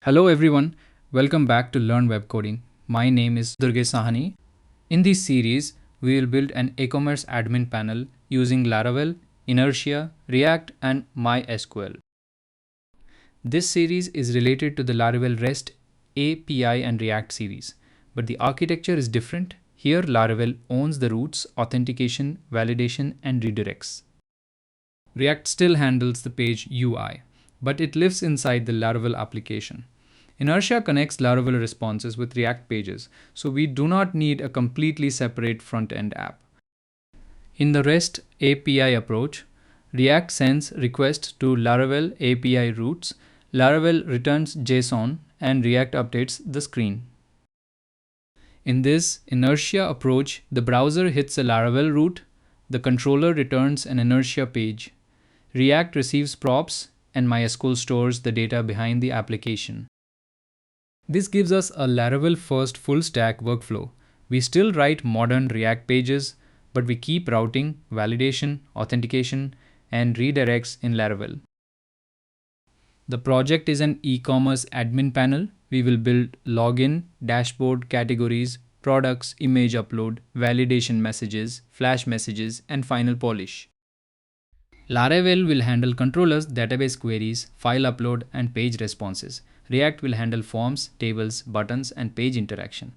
Hello everyone, welcome back to Learn Web Coding. My name is Durgesh Sahani. In this series, we will build an e-commerce admin panel using Laravel, Inertia, React and MySQL. This series is related to the Laravel REST API and React series, but the architecture is different. Here Laravel owns the routes, authentication, validation and redirects. React still handles the page UI, but it lives inside the Laravel application. Inertia connects Laravel responses with React pages, so we do not need a completely separate front-end app. In the REST API approach, React sends requests to Laravel API routes, Laravel returns JSON, and React updates the screen. In this Inertia approach, the browser hits a Laravel route, the controller returns an Inertia page, React receives props, and MySQL stores the data behind the application. This gives us a Laravel-first full-stack workflow. We still write modern React pages, but we keep routing, validation, authentication, and redirects in Laravel. The project is an e-commerce admin panel. We will build login, dashboard, categories, products, image upload, validation messages, flash messages, and final polish. Laravel will handle controllers, database queries, file upload, and page responses. React will handle forms, tables, buttons, and page interaction.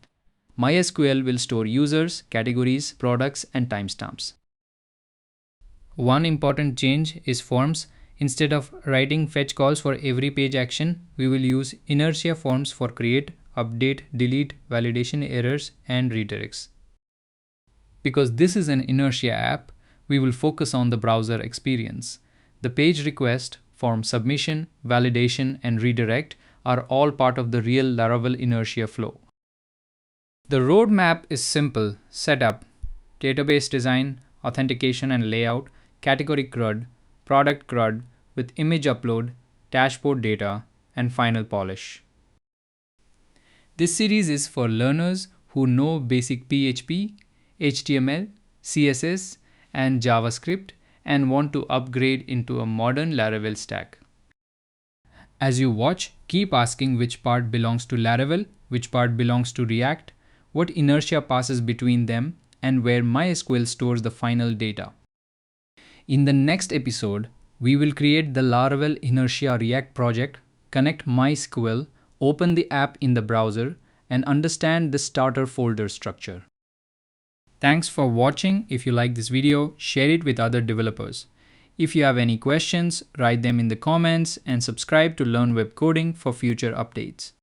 MySQL will store users, categories, products, and timestamps. One important change is forms. Instead of writing fetch calls for every page action, we will use inertia forms for create, update, delete, validation errors, and redirects. Because this is an inertia app, we will focus on the browser experience. The page request, form submission, validation, and redirect are all part of the real Laravel Inertia flow. The roadmap is simple: setup, database design, authentication and layout, category CRUD, product CRUD with image upload, dashboard data, and final polish. This series is for learners who know basic PHP, HTML, CSS, and JavaScript and want to upgrade into a modern Laravel stack. As you watch, keep asking which part belongs to Laravel, which part belongs to React, what inertia passes between them, and where MySQL stores the final data. In the next episode, we will create the Laravel Inertia React project, connect MySQL, open the app in the browser, and understand the starter folder structure. Thanks for watching. If you like this video, share it with other developers. If you have any questions, write them in the comments and subscribe to Learn Web Coding for future updates.